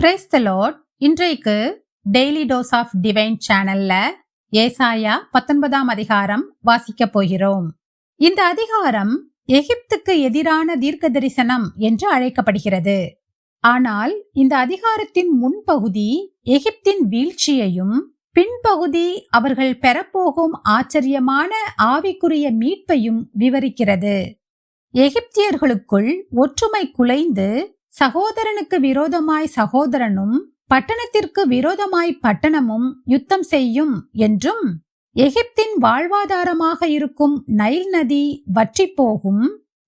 Praise the Lord. இன்றைக்கு daily dose of divine சேனல்ல ஏசாயா 19ஆம் அதிகாரம் வாசிக்க போகிறோம். இந்த அதிகாரம் எகிப்துக்கு எதிரான தீர்க்க தரிசனம் என்று அழைக்கப்படுகிறது. ஆனால் இந்த அதிகாரத்தின் முன்பகுதி எகிப்தின் வீழ்ச்சியையும், பின்பகுதி அவர்கள் பெறப்போகும் ஆச்சரியமான ஆவிக்குரிய மீட்பையும் விவரிக்கிறது. எகிப்தியர்களுக்குள் ஒற்றுமை குலைந்து சகோதரனுக்கு விரோதமாய் சகோதரனும் பட்டணத்திற்கு விரோதமாய் பட்டணமும் யுத்தம் செய்யும் என்றும், எகிப்தின் வாழ்வாதாரமாக இருக்கும் நைல் நதி வற்றி போகும்,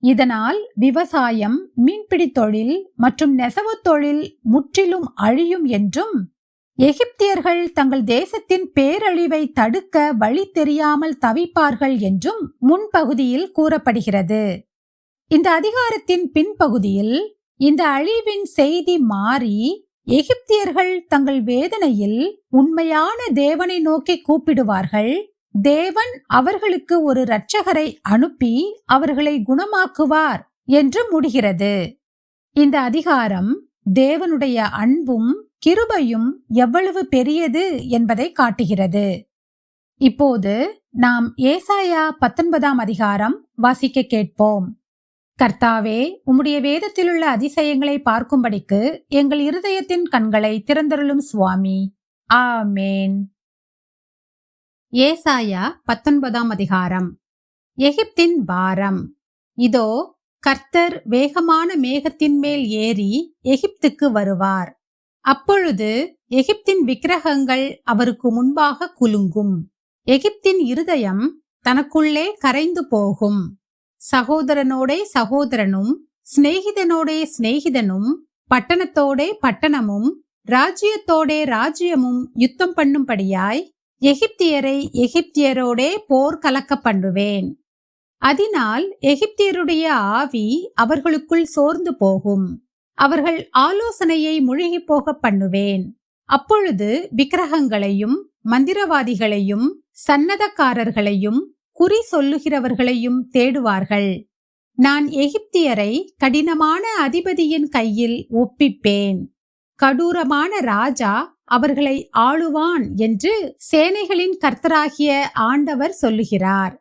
இதனால் விவசாயம், மீன்பிடி தொழில் மற்றும் நெசவு தொழில் முற்றிலும் அழியும் என்றும், எகிப்தியர்கள் தங்கள் தேசத்தின் பேரழிவை தடுக்க வழி தெரியாமல் தவிப்பார்கள் என்றும் முன்பகுதியில் கூறப்படுகிறது. இந்த அதிகாரத்தின் பின்பகுதியில் இந்த அழிவின் செய்தி மாறி எகிப்தியர்கள் தங்கள் வேதனையில் உண்மையான தேவனை நோக்கி கூப்பிடுவார்கள். தேவன் அவர்களுக்கு ஒரு இரட்சகரை அனுப்பி அவர்களை குணமாக்குவார் என்று முடிகிறது. இந்த அதிகாரம் தேவனுடைய அன்பும் கிருபையும் எவ்வளவு பெரியது என்பதை காட்டுகிறது. இப்போது நாம் ஏசாயா 19ஆம் அதிகாரம் வாசிக்க கேட்போம். கர்த்தாவே, உம்முடைய வேதத்திலுள்ள அதிசயங்களை பார்க்கும்படிக்கு எங்கள் இருதயத்தின் கண்களை திறந்தருளும் சுவாமி. ஆமேன். ஏசாயா 19ஆம் அதிகாரம். எகிப்தின் பாரம். இதோ, கர்த்தர் வேகமான மேகத்தின் மேல் ஏறி எகிப்துக்கு வருவார். அப்பொழுது எகிப்தின் விக்கிரகங்கள் அவருக்கு முன்பாக குலுங்கும். எகிப்தின் இருதயம் தனக்குள்ளே கரைந்து போகும். சகோதரனோடே சகோதரனும், சிநேகிதனோடே சிநேகிதனும், பட்டணத்தோடே பட்டணமும், ராஜ்யத்தோடே ராஜ்யமும் யுத்தம் பண்ணும்படியாய் எகிப்தியரை எகிப்தியரோடே போர் கலக்க பண்ணுவேன். அதனால் எகிப்தியருடைய ஆவி அவர்களுக்குள் சோர்ந்து போகும். அவர்கள் ஆலோசனையை முழுகி போக பண்ணுவேன். அப்பொழுது விக்கிரகங்களையும் மந்திரவாதிகளையும் சன்னதக்காரர்களையும் குறி சொல்லுகிறவர்களையும் தேடுவார்கள். நான் எகிப்தியரை கடினமான அதிபதியின் கையில் ஒப்பிப்பேன். கடூரமான ராஜா அவர்களை ஆளுவான் என்று சேனைகளின் கர்த்தராகிய ஆண்டவர் சொல்லுகிறார்.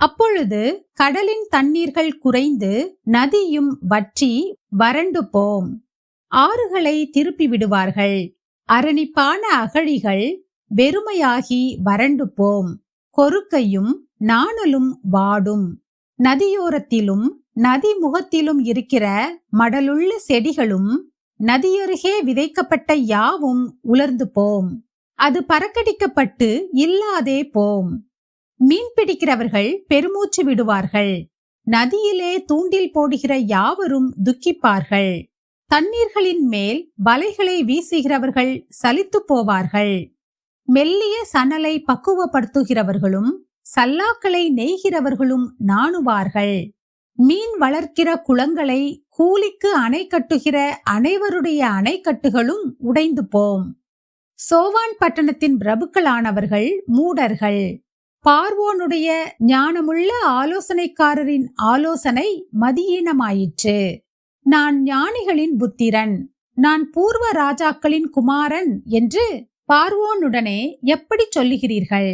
அப்பொழுது கடலின் தண்ணீர்கள் குறைந்து நதியும் வற்றி வறண்டு போம். ஆறுகளை திருப்பி விடுவார்கள். அரணிப்பான அகழிகள் வெறுமையாகி வறண்டு போம். கொருக்கையும் நாணலும் வாடும். நதியோரத்திலும் நதி முகத்திலும் இருக்கிற மடலுள்ள செடிகளும் நதியருகே விதைக்கப்பட்ட யாவும் உலர்ந்து போம். அது பறக்கடிக்கப்பட்டு இல்லாதே போம். மீன் பிடிக்கிறவர்கள் பெருமூச்சு விடுவார்கள். நதியிலே தூண்டில் போடுகிற யாவரும் துக்கிப்பார்கள். தண்ணீர்களின் மேல் வலைகளை வீசுகிறவர்கள் சலித்து போவார்கள். மெல்லிய சணலை பக்குவப்படுத்துகிறவர்களும் சல்லாக்களை நெய்கிறவர்களும் நாணுவார்கள். மீன் வளர்க்கிற குளங்களை கூலிக்கு அணை கட்டுகிற அனைவருடைய அணைக்கட்டுகளும் உடைந்து போம். சோவான் பட்டணத்தின் பிரபுக்களானவர்கள் மூடர்கள். பார்வோனுடைய ஞானமுள்ள ஆலோசனைக்காரரின் ஆலோசனை மதியீனமாயிற்று. நான் ஞானிகளின் புத்திரன், நான் பூர்வ ராஜாக்களின் குமாரன் என்று பார்வோனுடனே எப்படி சொல்லுகிறீர்கள்?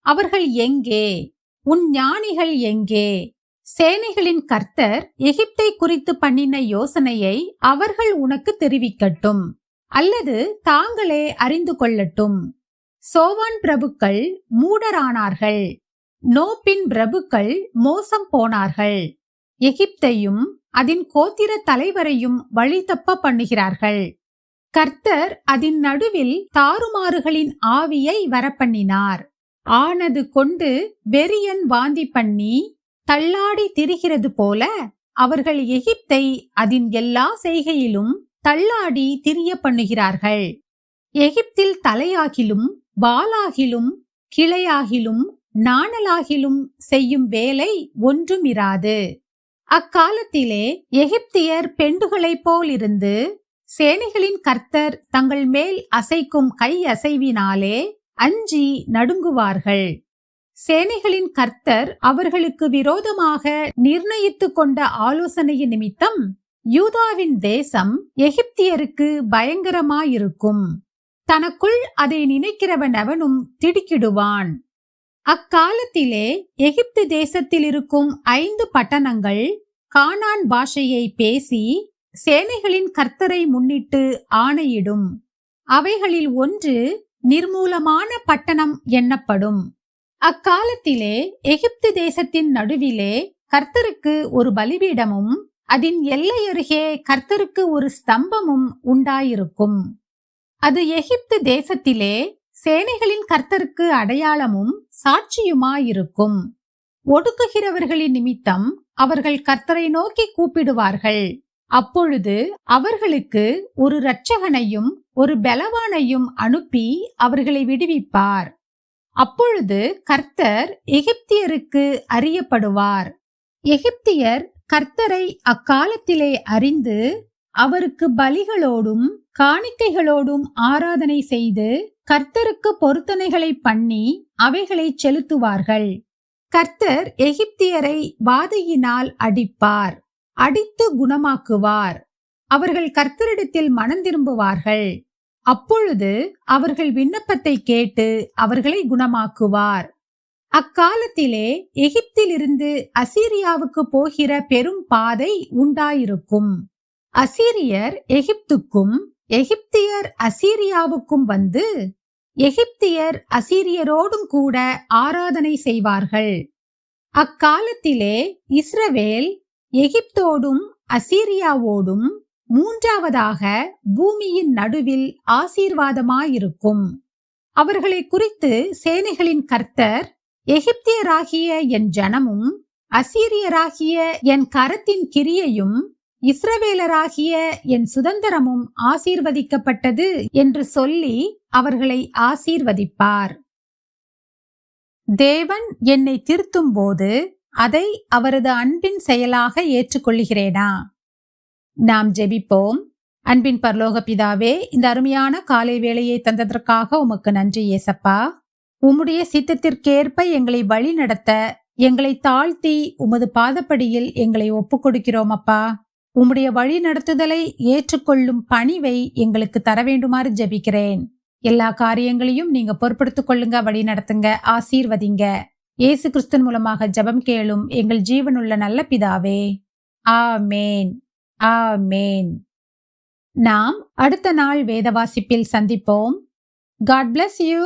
அவர்கள் எங்கே? உன் ஞானிகள் எங்கே? சேனைகளின் கர்த்தர் எகிப்தை குறித்து பண்ணின யோசனையை அவர்கள் உனக்கு தெரிவிக்கட்டும், அல்லது தாங்களே அறிந்து கொள்ளட்டும். சோவான் பிரபுக்கள் மூடரானார்கள். நோப்பின் பிரபுக்கள் மோசம் போனார்கள். எகிப்தையும் அதன் கோத்திர தலைவரையும் வழி தப்ப பண்ணுகிறார்கள். கர்த்தர் அதன் நடுவில் தாறுமாறுகளின் ஆவியை வரப்பண்ணினார். ஆனது கொண்டு வெறியன் வாந்தி பண்ணி தள்ளாடி திரிகிறது போல அவர்கள் எகிப்தை அதன் எல்லா செய்கையிலும் தள்ளாடி திரிய பண்ணுகிறார்கள். எகிப்தில் தலையாகிலும் வாலாகிலும் கிளையாகிலும் நாணலாகிலும் செய்யும் வேலை ஒன்றுமிராது. அக்காலத்திலே எகிப்தியர் பெண்டுகளைப் போலிருந்து சேனைகளின் கர்த்தர் தங்கள் மேல் அசைக்கும் கை அசைவினாலே அஞ்சி நடுங்குவார்கள். சேனைகளின் கர்த்தர் அவர்களுக்கு விரோதமாக நிர்ணயித்து கொண்ட ஆலோசனையின் நிமித்தம் யூதாவின் தேசம் எகிப்தியருக்கு பயங்கரமாயிருக்கும். தனக்குள் அதை நினைக்கிறவன் அவனும் திடுக்கிடுவான். அக்காலத்திலே எகிப்து தேசத்தில் இருக்கும் 5 பட்டணங்கள் கானான் பாஷையை பேசி சேனைகளின் கர்த்தரை முன்னிட்டு ஆணையிடும். அவைகளில் ஒன்று நிர்மூலமான பட்டணம் எண்ணப்படும். அக்காலத்திலே எகிப்து தேசத்தின் நடுவிலே கர்த்தருக்கு ஒரு பலிபீடமும் அதன் எல்லையருகே கர்த்தருக்கு ஒரு ஸ்தம்பமும் உண்டாயிருக்கும். அது எகிப்து தேசத்திலே சேனைகளின் கர்த்தருக்கு அடையாளமும் சாட்சியுமாயிருக்கும். ஒடுக்குகிறவர்களின் நிமித்தம் அவர்கள் கர்த்தரை நோக்கி கூப்பிடுவார்கள். அப்பொழுது அவர்களுக்கு ஒரு இரட்சகனையும் ஒரு பலவானையும் அனுப்பி அவர்களை விடுவிப்பார். அப்பொழுது கர்த்தர் எகிப்தியருக்கு அறியப்படுவார். எகிப்தியர் கர்த்தரை அக்காலத்திலே அறிந்து அவருக்கு பலிகளோடும் காணிக்கைகளோடும் ஆராதனை செய்து கர்த்தருக்கு பொருத்தனைகளை பண்ணி அவைகளை செலுத்துவார்கள். கர்த்தர் எகிப்தியரை வாதையினால் அடிப்பார், அடித்து குணமாக்குவார். அவர்கள் கர்த்தரிடத்தில் மனம் திரும்புவார்கள். அப்பொழுது அவர்கள் விண்ணப்பத்தை கேட்டு அவர்களை குணமாக்குவார். அக்காலத்திலே எகிப்திலிருந்து அசீரியாவுக்கு போகிற பெரும் பாதை உண்டாயிருக்கும். அசீரியர் எகிப்துக்கும் எகிப்தியர் அசீரியாவுக்கும் வந்து எகிப்தியர் அசீரியரோடும் கூட ஆராதனை செய்வார்கள். அக்காலத்திலே இஸ்ரவேல் எகிப்தோடும் அசீரியாவோடும் மூன்றாவதாக பூமியின் நடுவில் ஆசீர்வாதமாயிருக்கும். அவர்களை குறித்து சேனைகளின் கர்த்தர், எகிப்தியராகிய என் ஜனமும் அசீரியராகிய என் கரத்தின் கிரியையும் இஸ்ரவேலராகிய என் சுதந்திரமும் ஆசீர்வதிக்கப்பட்டது என்று சொல்லி அவர்களை ஆசீர்வதிப்பார். தேவன் என்னை திருத்தும் போது அதை அவரது அன்பின் செயலாக ஏற்றுக்கொள்கிறேனா? நாம் ஜெபிப்போம். அன்பின் பரலோக பிதாவே, இந்த அருமையான காலை வேளையை தந்ததற்காக உமக்கு நன்றி ஏசப்பா. உம்முடைய சித்தத்திற்கேற்ப எங்களை வழி நடத்த எங்களை தாழ்த்தி உமது பாதப்படியில் எங்களை ஒப்புக் கொடுக்கிறோம் அப்பா. உம்முடைய வழி நடத்துதலை ஏற்றுக்கொள்ளும் பணிவை எங்களுக்கு தர வேண்டுமாறு ஜெபிக்கிறேன். எல்லா காரியங்களையும் நீங்க பொறுப்படுத்திக் கொள்ளுங்க, வழி நடத்துங்க, ஆசீர்வதிங்க. இயேசு கிறிஸ்துவின் மூலமாக ஜெபம் கேளும் எங்கள் ஜீவனுள்ள நல்ல பிதாவே, ஆமேன், ஆமேன். நாம் அடுத்த நாள் வேத வாசிப்பில் சந்திப்போம். God bless you.